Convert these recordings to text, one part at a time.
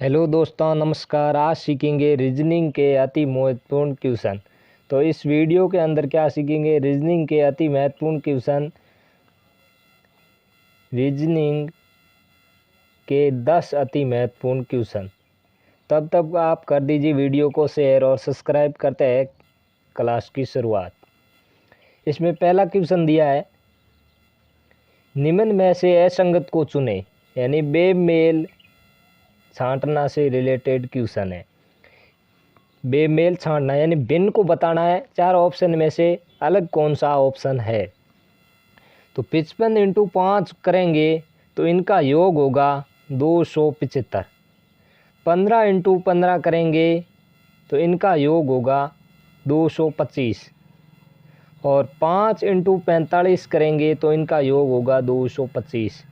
Hello दोस्तों, नमस्कार। आज सीखेंगे रीजनिंग के अति महत्वपूर्ण क्वेश्चन। तो इस वीडियो के अंदर क्या सीखेंगे? रीजनिंग के अति महत्वपूर्ण क्वेश्चन, रीजनिंग के 10 अति महत्वपूर्ण क्वेश्चन। तब तक आप कर दीजिए वीडियो को शेयर और सब्सक्राइब करते हैं क्लास की शुरुआत। इसमें पहला क्वेश्चन दिया है, निम्न में से असंगत को चुने, यानी बेमेल छांटना से रिलेटेड क्वेश्चन है। बेमेल छांटना यानी भिन्न को बताना है। 4 ऑप्शन में से अलग कौन सा ऑप्शन है। तो 55 इंटू 5 करेंगे तो इनका योग होगा 275। 15 इंटू 15 करेंगे तो इनका योग होगा 225। और 5 इंटू 45 करेंगे तो इनका योग होगा 225।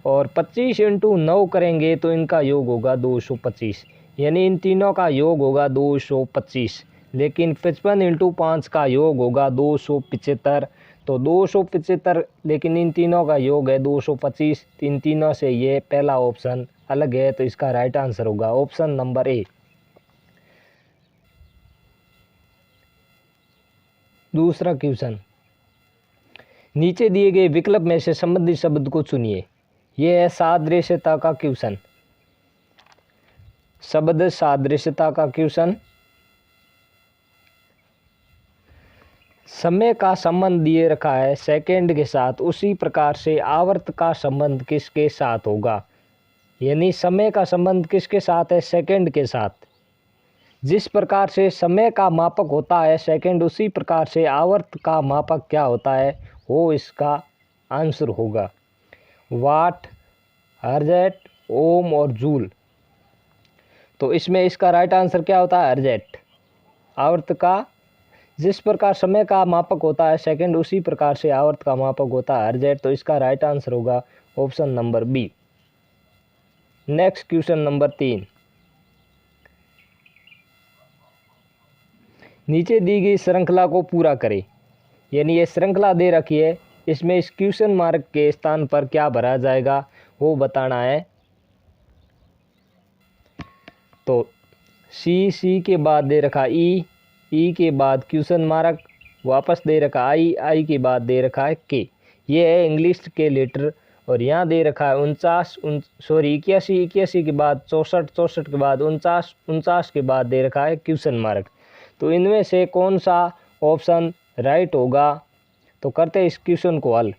और 25 इंटू 9 करेंगे तो इनका योग होगा 225, यानी इन तीनों का योग होगा 225। लेकिन 55 इंटू 5 का योग होगा 275। तो 275, लेकिन इन तीनों का योग है 225। इन तीनों से ये पहला ऑप्शन अलग है, तो इसका राइट आंसर होगा ऑप्शन नंबर ए। दूसरा क्वेश्चन, नीचे दिए गए विकल्प में से संबंधित शब्द को चुनिए। यह है सादृश्यता का क्वेश्चन। शब्द सादृश्यता का क्वेश्चन। समय का संबंध दिए रखा है सेकंड के साथ, उसी प्रकार से आवर्त का संबंध किसके साथ होगा। यानी समय का संबंध किसके साथ है? सेकंड के साथ। जिस प्रकार से समय का मापक होता है सेकंड, उसी प्रकार से आवर्त का मापक क्या होता है, वो इसका आंसर होगा। वाट, हर्ट्ज, ओम और जूल। तो इसमें इसका राइट आंसर क्या होता है? हर्ट्ज। आवर्त का, जिस प्रकार समय का मापक होता है सेकंड, उसी प्रकार से आवर्त का मापक होता है हर्ट्ज। तो इसका राइट आंसर होगा option number B. Next question number 3, नीचे दी गई श्रृंखला को पूरा करें। यानी ये श्रृंखला दे रखी है, इसमें इस क्वेश्चन मार्क के स्थान पर क्या भरा जाएगा वो बताना है। तो सी के बाद दे रखा ई के बाद क्वेश्चन मार्क, वापस दे रखा आई के बाद दे रखा है के। ये है इंग्लिश के लेटर। और यहाँ दे रखा है 81 के बाद 64 के बाद 49 के बाद दे रखा है क्वेश्चन मार्क। तो इनमें से कौन सा ऑप्शन राइट होगा? तो करते हैं इस क्वेश्चन को हल।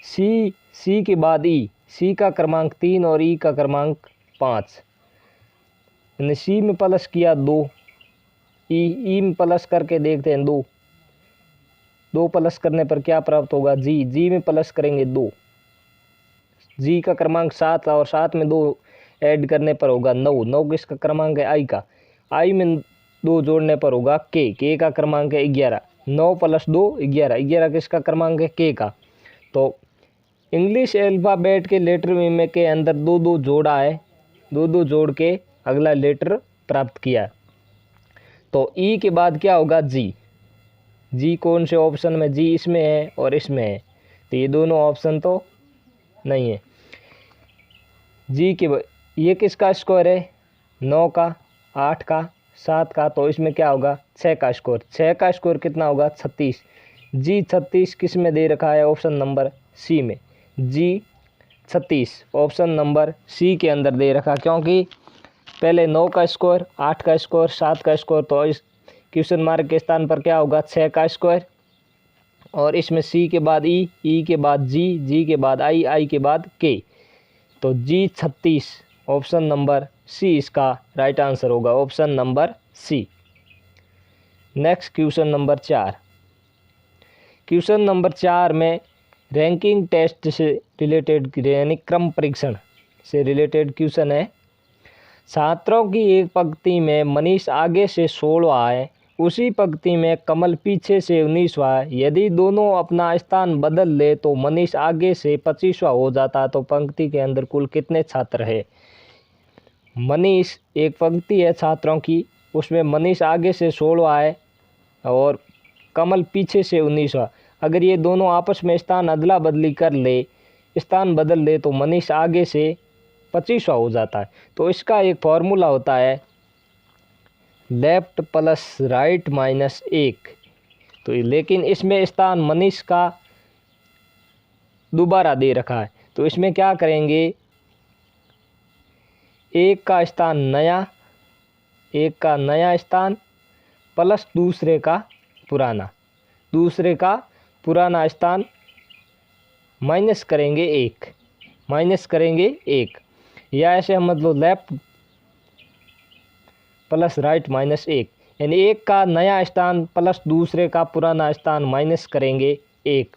सी के बाद सी का क्रमांक 3 और ई का क्रमांक 5। मैंने सी में प्लस किया 2, ई में प्लस करके देखते हैं 2 प्लस करने पर क्या प्राप्त होगा? जी में प्लस करेंगे 2। जी का क्रमांक 7 और 7 में 2 ऐड करने पर होगा 9 किसका क्रमांक है? आई में 2 जोड़ने पर होगा के का क्रमांक है 11। 9 + 2 11 किसका क्रमांक है? के का। तो इंग्लिश अल्फ़ाबेट के लेटर में के अंदर 2 जोड़ा है, 2 जोड़ के अगला लेटर प्राप्त किया। तो ई के बाद क्या होगा? जी कौन से ऑप्शन में? जी इसमें है और इसमें है, तो ये दोनों ऑप्शन तो नहीं है। जी के ये किसका स्कोर है? 9 का, 8 का, 7 का। तो इसमें क्या होगा? 6 का स्कोर। 6 का स्कोर कितना होगा? 36। जी 36 किस में दे रखा है? ऑप्शन नंबर सी में। जी 36 ऑप्शन नंबर सी के अंदर दे रखा, क्योंकि पहले 9 का स्कोर, 8 का स्कोर, 7 का स्कोर। तो इस क्वेश्चन मार्क के स्थान पर क्या होगा? 6 का स्क्वायर। और इसमें सी के बाद ई के बाद जी के बाद आई के बाद के। तो जी 36 ऑप्शन नंबर सी इसका राइट आंसर होगा, option number C. Next question number 4। Question number 4 में रैंकिंग टेस्ट से रिलेटेड, यानी क्रम परीक्षण से रिलेटेड क्वेश्चन है। छात्रों की एक पंक्ति में मनीष आगे से 16वां है, उसी पंक्ति में कमल पीछे से 19वां है। यदि दोनों अपना स्थान बदल ले तो मनीष आगे से 25वां हो जाता, तो पंक्ति के अंदर कुल कितने छात्र है? मनीष, एक पंक्ति है छात्रों की, उसमें मनीष आगे से 16वां है और कमल पीछे से 19वां। अगर ये दोनों आपस में स्थान अदला बदली कर ले, स्थान बदल ले, तो मनीष आगे से 25वां हो जाता है। तो इसका एक फॉर्मूला होता है लेफ्ट प्लस राइट माइनस 1। तो लेकिन इसमें स्थान मनीष का दोबारा दे रखा है, तो इसमें क्या करेंगे, एक का स्थान नया, एक का नया स्थान प्लस दूसरे का पुराना स्थान माइनस करेंगे एक, या ऐसे हम मतलब लेफ्ट प्लस राइट माइनस 1, यानी एक का नया स्थान प्लस दूसरे का पुराना स्थान माइनस करेंगे एक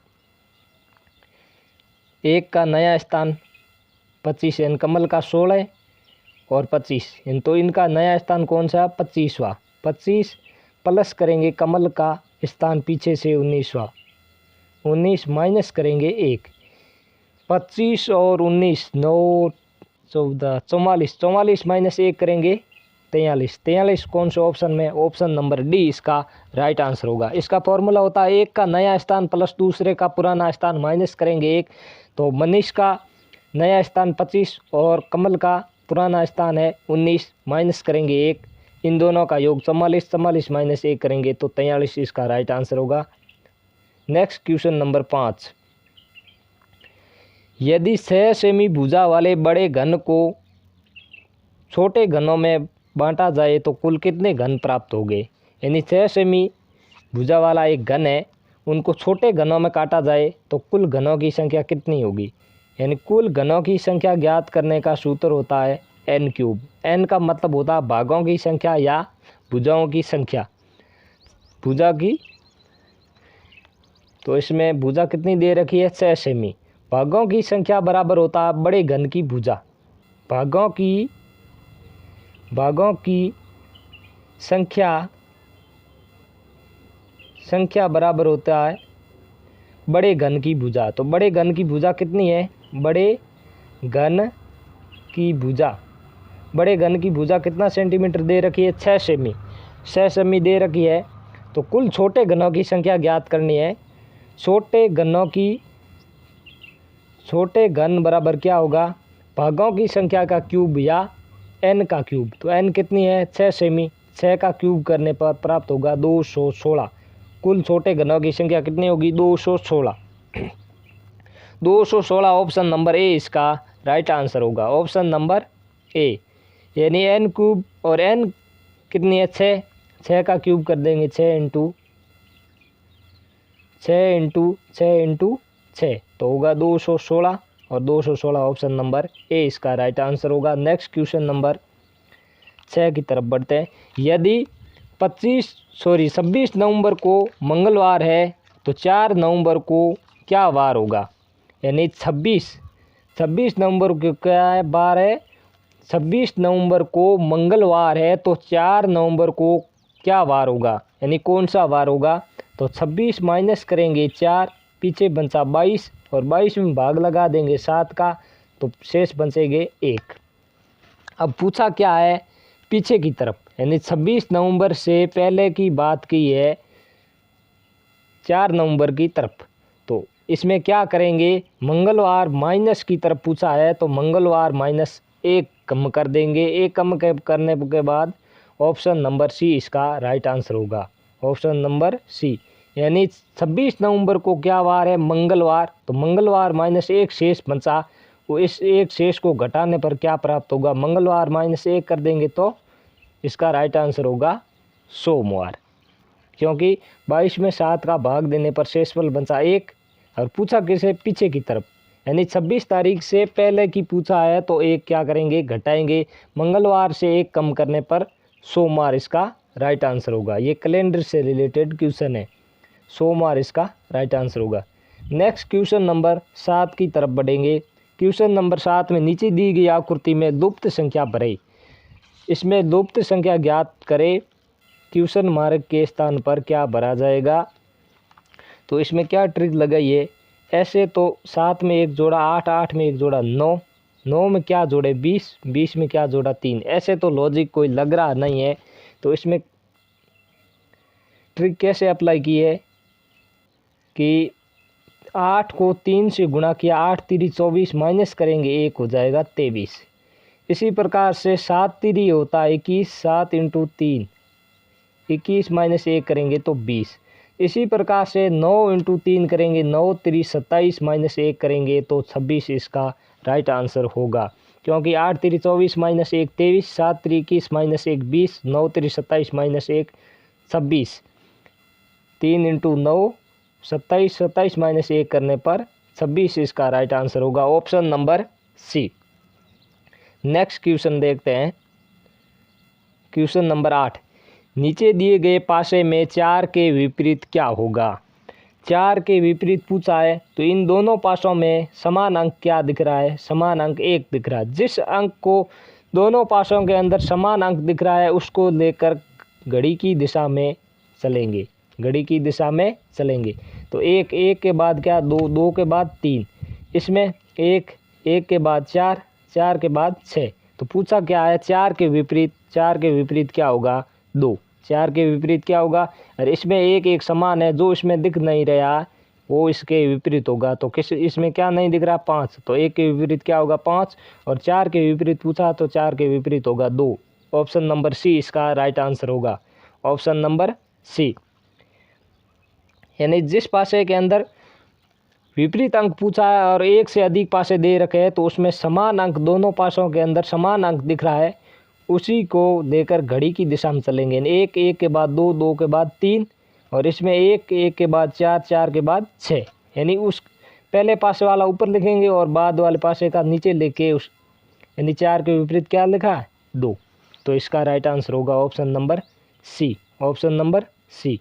का नया स्थान 25 यानी कमल का 16 और 25, तो इनका नया स्थान कौन सा 25वां, 25 प्लस करेंगे कमल का स्थान पीछे से 19वां, 19 माइनस करेंगे 1, 25 और 19 9 14 44, 44 माइनस 1 करेंगे 43, 43 कौन से ऑप्शन में, ऑप्शन नंबर डी इसका राइट आंसर होगा। इसका फॉर्मूला होता है एक का नया स्थान प्लस दूसरे का पुराना स्थान माइनस करेंगे 1, तो मनीष का नया स्थान 25 और कमल का पुराना स्थान है 19 माइनस करेंगे 1, इन दोनों का योग 44, 44 माइनस 1 करेंगे तो 43 इसका राइट आंसर होगा। नेक्स्ट क्वेश्चन नंबर 5, यदि 6 सेमी भुजा वाले बड़े घन को छोटे घनों में बांटा जाए तो कुल कितने घन प्राप्त होंगे, यानी 6 सेमी भुजा वाला एक घन है, उनको छोटे घनों में काटा जाए तो कुल घनों की संख्या कितनी होगी, यानी कुल घनों की संख्या ज्ञात करने का सूत्र होता है n क्यूब। n का मतलब होता है भागों की संख्या या भुजाओं की संख्या, भुजा की, तो इसमें भुजा कितनी दे रखी है 6 सेमी, भागों की संख्या बराबर होता है बड़े घन की भुजा, भागों की संख्या बराबर होता है बड़े घन की भुजा। तो बड़े घन की भुजा कितनी है, बड़े घन की भुजा कितना सेंटीमीटर दे रखी है 6 सेमी दे रखी है। तो कुल छोटे घनों की संख्या ज्ञात करनी है, छोटे घन बराबर क्या होगा, भागों की संख्या का क्यूब या n का क्यूब। तो n कितनी है 6 सेमी, 6 का क्यूब करने पर प्राप्त होगा 216, कुल छोटे घनों की संख्या कितनी होगी 216। 216 ऑप्शन नंबर ए इसका राइट आंसर होगा, ऑप्शन नंबर ए, यानी n क्यूब और n कितनी है 6, 6 का क्यूब कर देंगे 6 इंटू 6 तो होगा 216 और 216 ऑप्शन नंबर ए इसका राइट आंसर होगा। नेक्स्ट क्वेश्चन नंबर 6 की तरफ बढ़ते हैं, यदि 26 नवंबर को मंगलवार है तो 4 नवंबर को क्या वार होगा, यानी 26 नवंबर को क्या है बार है, 26 नवंबर को मंगलवार है तो 4 नवंबर को क्या वार होगा, यानी कौन सा वार होगा। तो 26 माइनस करेंगे 4, पीछे बचा 22 और 22 में भाग लगा देंगे 7 का, तो शेष बचेंगे 1। अब पूछा क्या है पीछे की तरफ, यानी 26 नवंबर से पहले की बात की है 4 नवंबर की तरफ, तो इसमें क्या करेंगे, मंगलवार माइनस की तरफ पूछा है तो मंगलवार माइनस 1 कम कर देंगे, 1 कम करने के बाद ऑप्शन नंबर सी इसका राइट आंसर होगा, ऑप्शन नंबर सी, यानी 26 नवंबर को क्या वार है मंगलवार, तो मंगलवार माइनस 1 शेष बचा, वो इस एक शेष को घटाने पर क्या प्राप्त होगा, मंगलवार माइनस 1 कर देंगे तो इसका राइट आंसर होगा सोमवार, क्योंकि 22 में 7 का भाग देने पर शेषफल बचा 1 और पूछा किसे पीछे की तरफ, यानी 26 तारीख से पहले की पूछा है तो 1 क्या करेंगे घटाएंगे, मंगलवार से 1 कम करने पर सोमवार इसका राइट आंसर होगा। ये कैलेंडर से रिलेटेड क्वेश्चन है, सोमवार इसका राइट आंसर होगा। नेक्स्ट क्वेश्चन नंबर 7 की तरफ बढ़ेंगे। क्वेश्चन नंबर 7 में नीचे दी गई आकृति में लुप्त संख्या भरे, इसमें लुप्त संख्या ज्ञात करें, क्वेश्चन मार्क के स्थान पर क्या भरा जाएगा। तो इसमें क्या ट्रिक लगाई है, ऐसे तो 7 में 1 जोड़ा 8, 8 में 1 जोड़ा 9, 9 में क्या जोड़े 20, 20 में क्या जोड़ा 3, ऐसे तो लॉजिक कोई लग रहा नहीं है। तो इसमें ट्रिक कैसे अप्लाई की है कि 8 को 3 से गुणा किया, 8 3 24 माइनस करेंगे 1 हो जाएगा 23, इसी प्रकार से 7 3 होता है 21, 7 × 3 21 - 1 करेंगे तो 20। इसी प्रकार से 9 × 3 करेंगे, 9 3 27 - 1 करेंगे तो 26 इसका राइट आंसर होगा। क्योंकि 8 3 24 - 1 23, 7 3 21 - 1 20, 9 3 27 - 1 26, 3 × 9 27, 27 - 1 करने पर 26 इसका राइट आंसर होगा, option number C. Next question देखते हैं, क्वेश्चन नंबर 8। नीचे दिए गए पासे में 4 के विपरीत क्या होगा? 4 के विपरीत पूछा है, तो इन दोनों पासों में समान अंक क्या दिख रहा है? समान अंक 1 दिख रहा है। जिस अंक को दोनों पासों के अंदर समान अंक दिख रहा है उसको लेकर घड़ी की दिशा में चलेंगे, घड़ी की दिशा में चलेंगे। तो 1 1 के बाद क्या, 2 2 के बाद 3, इसमें 1 1 के बाद 4 4 के बाद 6। तो पूछा क्या है? 4 के विपरीत, 4 के विपरीत क्या होगा? 2। 4 के विपरीत क्या होगा? और इसमें 1 1 समान है, जो इसमें दिख नहीं रहा वो इसके विपरीत होगा। तो किस इसमें क्या नहीं दिख रहा? 5। तो 1 के विपरीत क्या होगा? 5। और 4 के विपरीत पूछा तो 4 के विपरीत होगा 2। ऑप्शन नंबर सी इसका राइट आंसर होगा, ऑप्शन नंबर सी। यानी जिस पासे के अंदर विपरीत अंक पूछा है और एक से अधिक पासे दे रखे हैं तो उसमें समान अंक, दोनों पासों के अंदर समान अंक दिख रहा है, उसी को देकर घड़ी की दिशा में चलेंगे। 1 1 के बाद 2 2 के बाद 3, और इसमें 1 1 के बाद 4 4 के बाद 6। यानी उस पहले पासे वाला ऊपर लिखेंगे और बाद वाले पासे का नीचे लेके उस, यानी 4 के विपरीत क्या लिखा है? 2। तो इसका राइट आंसर होगा option number C, option number C.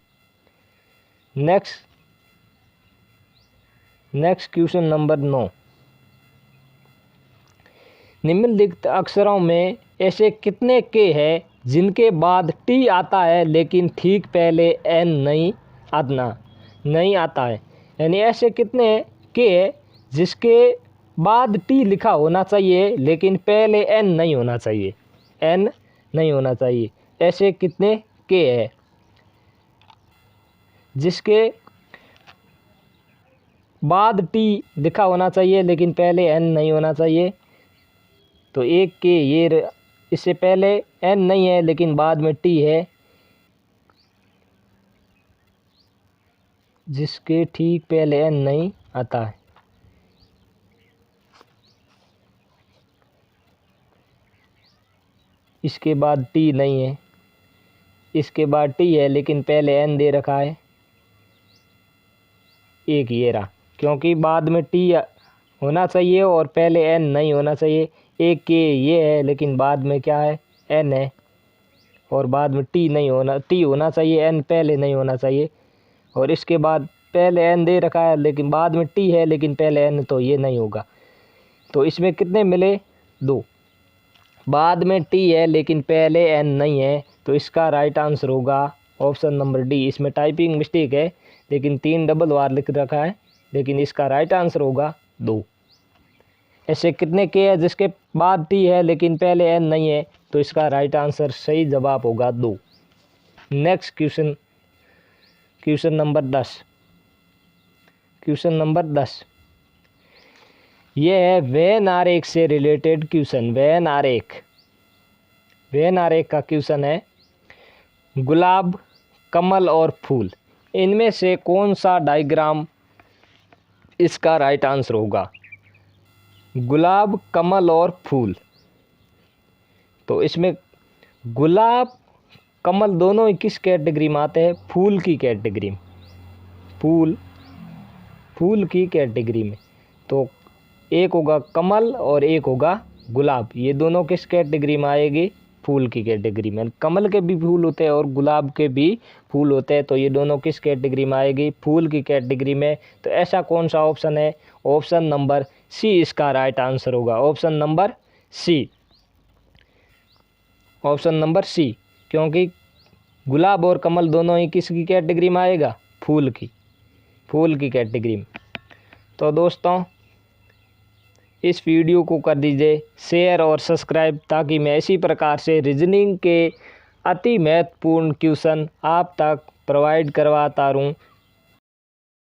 Next question number 9। निम्नलिखित अक्षरों में ऐसे कितने के हैं जिनके बाद टी आता है लेकिन ठीक पहले एन नहीं आता है? यानी ऐसे कितने के हैं जिसके बाद टी लिखा होना चाहिए लेकिन पहले एन नहीं होना चाहिए, एन नहीं होना चाहिए। ऐसे कितने के हैं जिसके बाद टी लिखा होना चाहिए लेकिन पहले एन नहीं होना चाहिए? तो एक के ये, इससे पहले एन नहीं है लेकिन बाद में टी है, जिसके ठीक पहले एन नहीं आता है। इसके बाद टी नहीं है, इसके बाद टी है लेकिन पहले एन दे रखा है, एक ये रहा। क्योंकि बाद में टी होना चाहिए और पहले एन नहीं होना चाहिए। एक के ये है लेकिन बाद में क्या है? एन है, और बाद में टी नहीं होना, टी होना चाहिए, एन पहले नहीं होना चाहिए। और इसके बाद पहले एन दे रखा है लेकिन बाद में टी है लेकिन पहले एन, तो ये नहीं होगा। तो इसमें कितने मिले? 2। बाद में टी है लेकिन पहले एन नहीं है, तो इसका राइट आंसर होगा ऑप्शन नंबर डी। इसमें टाइपिंग मिस्टेक है लेकिन 3 डबल बार लिख रखा है, लेकिन इसका राइट आंसर होगा 2। ऐसे कितने के हैं जिसके बाद टी है लेकिन पहले एन नहीं है? तो इसका राइट आंसर सही जवाब होगा 2। Next question number 10। Question number 10 ये है वेन आरेख से रिलेटेड क्वेश्चन। वेन आरेख का क्वेश्चन है, गुलाब, कमल और फूल, इनमें से कौन सा डायग्राम इसका राइट आंसर होगा? गुलाब, कमल और फूल। तो इसमें गुलाब कमल दोनों ही किस कैटेगरी में आते हैं? फूल की कैटेगरी में, फूल की कैटेगरी में। तो एक होगा कमल और एक होगा गुलाब, ये दोनों किस कैटेगरी में आएगी? फूल की कैटेगरी में। कमल के भी फूल होते हैं और गुलाब के भी फूल होते हैं, तो ये दोनों किस कैटेगरी में आएगी? फूल की कैटेगरी में। तो ऐसा कौन सा ऑप्शन है? ऑप्शन नंबर सी इसका राइट आंसर होगा, option number C, option number C. क्योंकि गुलाब और कमल दोनों ही किसकी कैटेगरी में आएगा? फूल की कैटेगरी में। तो दोस्तों इस वीडियो को कर दीजिए शेयर और सब्सक्राइब, ताकि मैं इसी प्रकार से रीजनिंग के अति महत्वपूर्ण क्वेश्चन आप तक प्रोवाइड करवाता रहूँ।